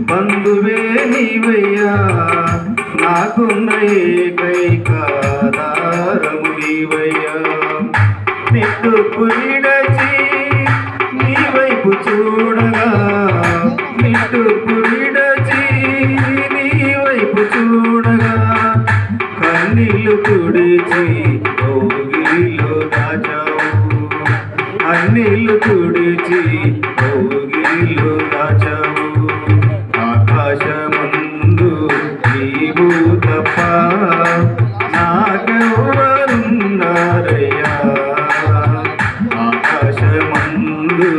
బంధువే నీవయ్యా, నాకున్న ఏకైక ఆధారము నీవయ్యా. నిట్టుకు విడచి నీ వైపు చూడగా, నిట్టుకు విడచి నీ వైపు చూడగా, కన్నీళ్లు తుడిచి కౌగిలిలో దాచావు, కన్నీళ్లు తుడిచి కౌగిలిలో దాచావు. ఆకాశమందు నీవు తప్ప నాకెవరున్నారయ్యా, ఆకాశమందు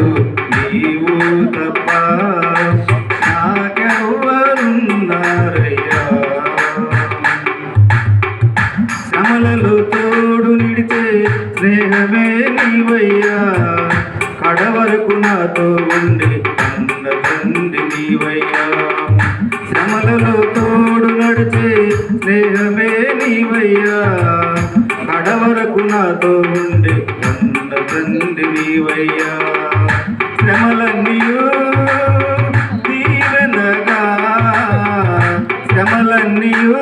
నీవు తప్ప నాకెవరున్నారయ్యా. శ్రమలలో తోడు నిడితే స్నేహమే నీవయ్యా, కడవరకు నాతో ఉండి అన్న తండ్రి నీవయ్యా. శ్రమలలో తోడు నడిచే స్నేహమే నీవయ్యా, కడవరకు నాతో ఉండి అన్న తండ్రి నీవయ్యా. శ్రమలన్నీయూ దీవెనగా, శ్రమలన్నీయూ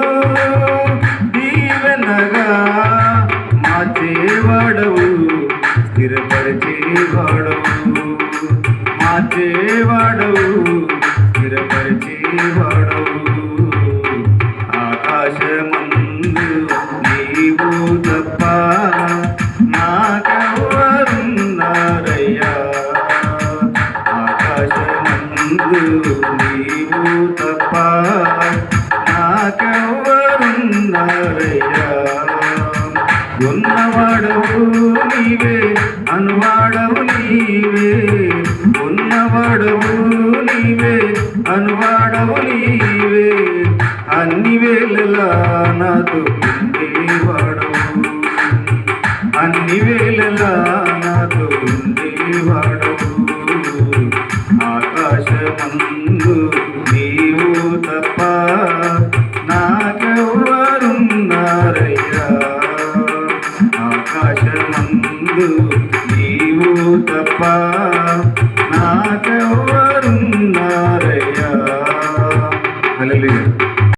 దీవెనగా మార్చేవాడవు, స్థిరపరిచేవాడవు, మార్చేవాడవు, స్థిరపరిచేవాడవు. ఆకాశమందు నీవు తప్ప నాకెవరున్నారయ్యా, ఆకాశమందు నీవు తప్ప నాకెవరున్నారయ్యా. ఉన్నవాడవు నీవే, అనువాడవు నీవే, ఉన్నవాడవు నీవే, అనువాడవు నీవే, అన్ని వేళలా నాతో ఉండేవాడవు, అన్ని వేళలా నాతో ఉండేవాడవు. ఆకాశమందు నీవు తప్ప నాకెవరున్నారయ్యా, ఆకాశమందు నీవు తప్ప నాకెవరు